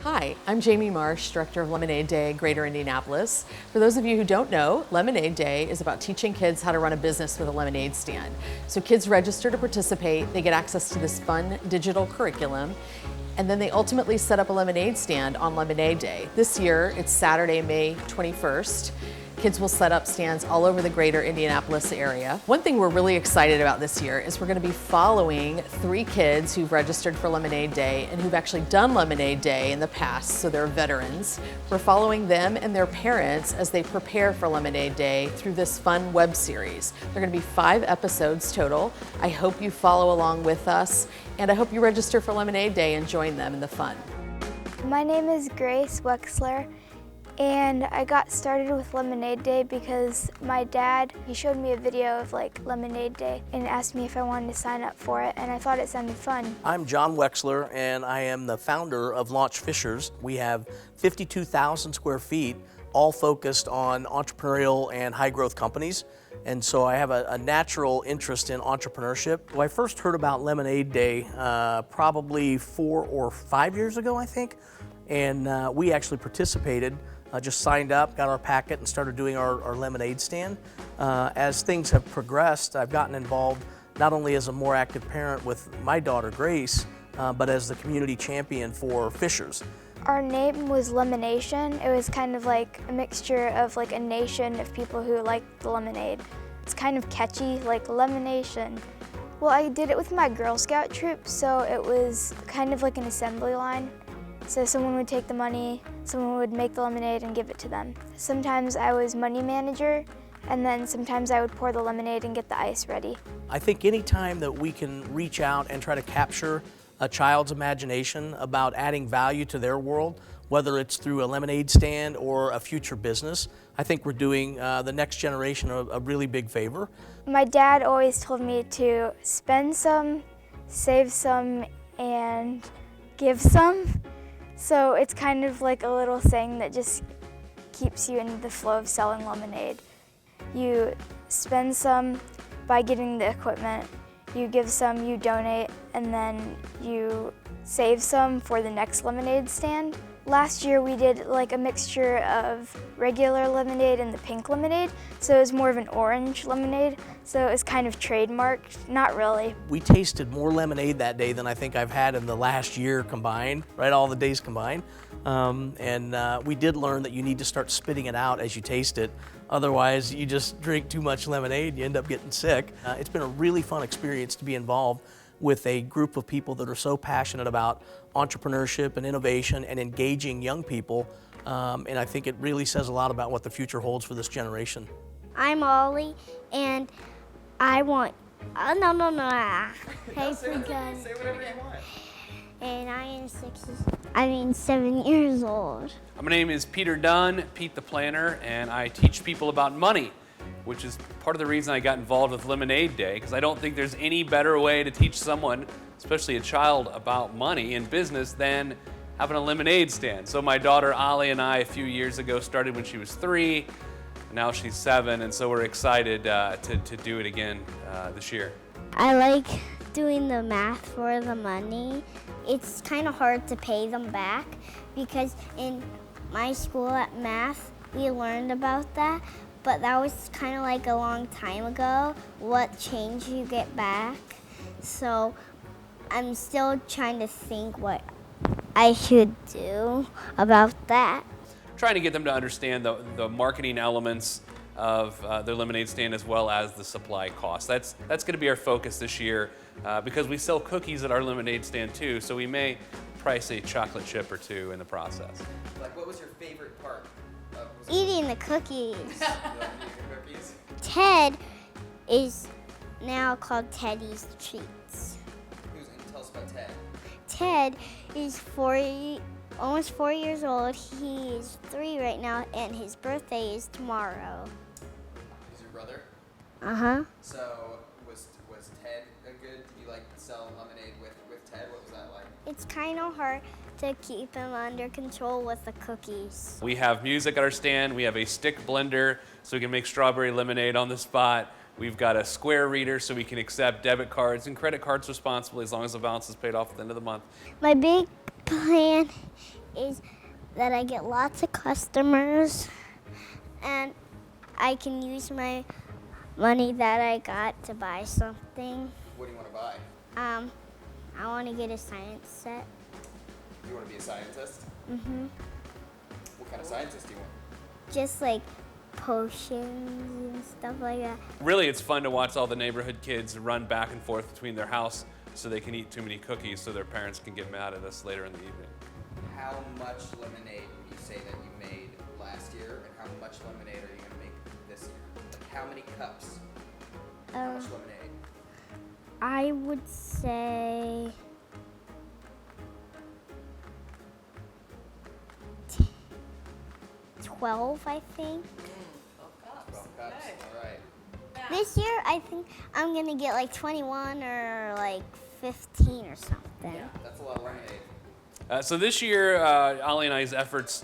Hi, I'm Jamie Marsh, Director of Lemonade Day Greater Indianapolis. For those of you who don't know, Lemonade Day is about teaching kids how to run a business with a lemonade stand. So kids register to participate, they get access to this fun digital curriculum, and then they ultimately set up a lemonade stand on Lemonade Day. This year, it's Saturday, May 21st. Kids will set up stands all over the greater Indianapolis area. One thing we're really excited about this year is we're going to be following 3 kids who've registered for Lemonade Day and who've actually done Lemonade Day in the past, so they're veterans. We're following them and their parents as they prepare for Lemonade Day through this fun web series. There are going to be 5 episodes total. I hope you follow along with us, and I hope you register for Lemonade Day and join them in the fun. My name is Grace Wexler. And I got started with Lemonade Day because my dad, he showed me a video of Lemonade Day and asked me if I wanted to sign up for it, and I thought it sounded fun. I'm John Wexler, and I am the founder of Launch Fishers. We have 52,000 square feet, all focused on entrepreneurial and high growth companies. And so I have a natural interest in entrepreneurship. Well, I first heard about Lemonade Day probably 4 or 5 years ago, I think. And we actually participated. Just signed up, got our packet, and started doing our lemonade stand. As things have progressed, I've gotten involved not only as a more active parent with my daughter Grace, but as the community champion for Fishers. Our name was Lemonation. It was kind of like a mixture of a nation of people who like the lemonade. It's kind of catchy, like Lemonation. Well, I did it with my Girl Scout troop, so it was kind of like an assembly line. So someone would take the money, someone would make the lemonade and give it to them. Sometimes I was money manager, and then sometimes I would pour the lemonade and get the ice ready. I think any time that we can reach out and try to capture a child's imagination about adding value to their world, whether it's through a lemonade stand or a future business, I think we're doing the next generation a really big favor. My dad always told me to spend some, save some, and give some. So it's kind of like a little thing that just keeps you in the flow of selling lemonade. You spend some by getting the equipment, you give some, you donate, and then you save some for the next lemonade stand. Last year we did a mixture of regular lemonade and the pink lemonade, so it was more of an orange lemonade, so it was kind of trademarked, not really. We tasted more lemonade that day than I think I've had in the last year combined, right, all the days combined. We did learn that you need to start spitting it out as you taste it. Otherwise, you just drink too much lemonade, you end up getting sick. It's been a really fun experience to be involved with a group of people that are so passionate about entrepreneurship and innovation and engaging young people. And I think it really says a lot about what the future holds for this generation. I'm Ollie, and I want, Hey, Say whatever you want. And I am 7 years old. My name is Peter Dunn, Pete the Planner, and I teach people about money, which is part of the reason I got involved with Lemonade Day, because I don't think there's any better way to teach someone, especially a child, about money and business than having a lemonade stand. So my daughter Ollie and I a few years ago started when she was 3, and now she's 7, and so we're excited to do it again this year. I like doing the math for the money. It's kind of hard to pay them back because in my school at math, we learned about that. But that was kind of like a long time ago, what change you get back. So I'm still trying to think what I should do about that. Trying to get them to understand the marketing elements of their lemonade stand as well as the supply costs. That's going to be our focus this year because we sell cookies at our lemonade stand too, so we may price a chocolate chip or 2 in the process. What was your favorite part? Eating the cookies. Cookies? Ted is now called Teddy's Treats. Tell us about Ted. Ted is almost 4 years old. He is 3 right now, and his birthday is tomorrow. He's your brother? Uh-huh. So was Ted good? Did you sell lemonade with Ted? What was that like? It's kind of hard to keep him under control with the cookies. We have music at our stand. We have a stick blender so we can make strawberry lemonade on the spot. We've got a square reader so we can accept debit cards and credit cards responsibly as long as the balance is paid off at the end of the month. My big plan is that I get lots of customers and I can use my money that I got to buy something. What do you want to buy? I want to get a science set. You want to be a scientist? Mm-hmm. What kind of scientist do you want? Just like potions and stuff like that. Really, it's fun to watch all the neighborhood kids run back and forth between their house so they can eat too many cookies so their parents can get mad at us later in the evening. How much lemonade would you say that you made last year, and how much lemonade are you going to make this year? Like how many cups? How much lemonade? I would say 12, I think. 12 cups. All right. This year, I think I'm gonna get like 21 or like 15 or something. That's a lot of lemonade. So this year, Ollie and I's efforts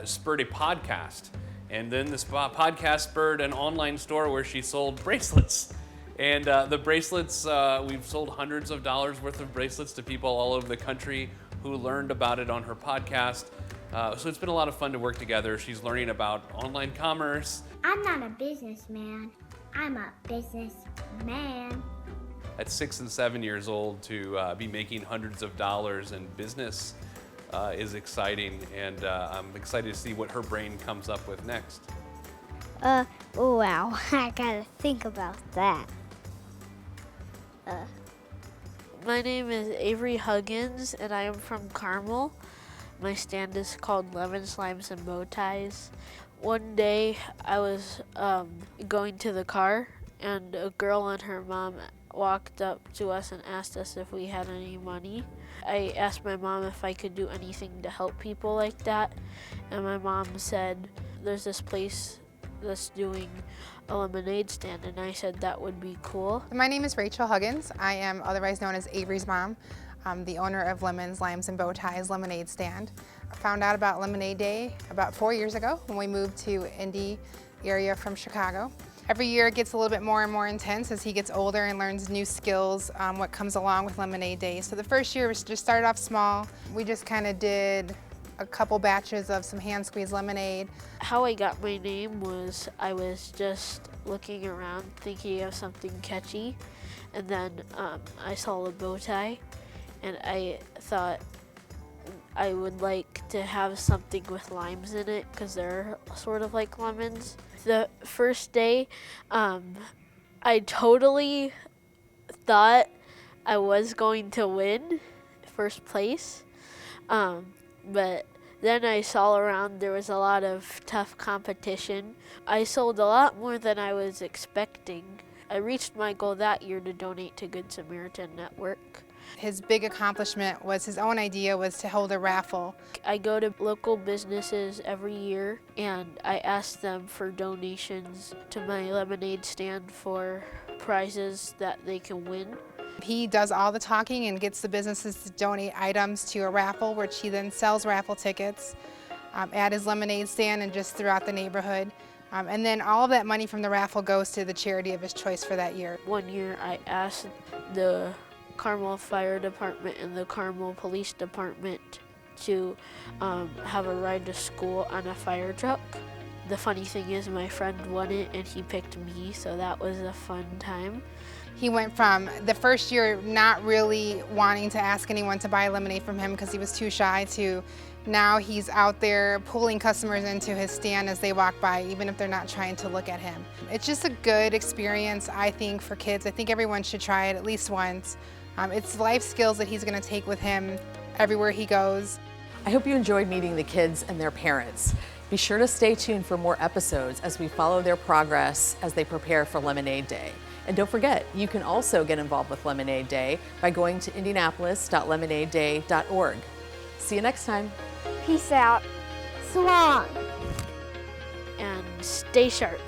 spurred a podcast. And then this podcast spurred an online store where she sold bracelets. And the bracelets, we've sold hundreds of dollars worth of bracelets to people all over the country who learned about it on her podcast. So it's been a lot of fun to work together. She's learning about online commerce. I'm not a businessman. I'm a businessman. At 6 and 7 years old, to be making hundreds of dollars in business is exciting, and I'm excited to see what her brain comes up with next. Wow, I gotta think about that. My name is Avery Huggins, and I am from Carmel. My stand is called Lemon Slimes and Bow Ties. One day I was going to the car, and a girl and her mom walked up to us and asked us if we had any money. I asked my mom if I could do anything to help people like that, and my mom said, there's this place that's doing a lemonade stand, and I said that would be cool. My name is Rachel Huggins. I am otherwise known as Avery's mom. I'm the owner of Lemons, Limes, and Bow Ties Lemonade Stand. I found out about Lemonade Day about 4 years ago when we moved to Indy area from Chicago. Every year it gets a little bit more and more intense as he gets older and learns new skills, what comes along with Lemonade Day. So the first year was just started off small. We just kind of did a couple batches of some hand squeezed lemonade. How I got my name was I was just looking around thinking of something catchy, and then I saw a bow tie, and I thought I would like to have something with limes in it because they're sort of like lemons. The first day, I totally thought I was going to win first place, but then I saw around there was a lot of tough competition. I sold a lot more than I was expecting. I reached my goal that year to donate to Good Samaritan Network. His big accomplishment was his own idea was to hold a raffle. I go to local businesses every year and I ask them for donations to my lemonade stand for prizes that they can win. He does all the talking and gets the businesses to donate items to a raffle, which he then sells raffle tickets at his lemonade stand and just throughout the neighborhood. And then all of that money from the raffle goes to the charity of his choice for that year. One year I asked the Carmel Fire Department and the Carmel Police Department to have a ride to school on a fire truck. The funny thing is my friend won it and he picked me, so that was a fun time. He went from the first year not really wanting to ask anyone to buy lemonade from him because he was too shy to now he's out there pulling customers into his stand as they walk by, even if they're not trying to look at him. It's just a good experience, I think, for kids. I think everyone should try it at least once. It's life skills that he's going to take with him everywhere he goes. I hope you enjoyed meeting the kids and their parents. Be sure to stay tuned for more episodes as we follow their progress as they prepare for Lemonade Day. And don't forget, you can also get involved with Lemonade Day by going to indianapolis.lemonadeday.org. See you next time. Peace out. So long. And stay sharp.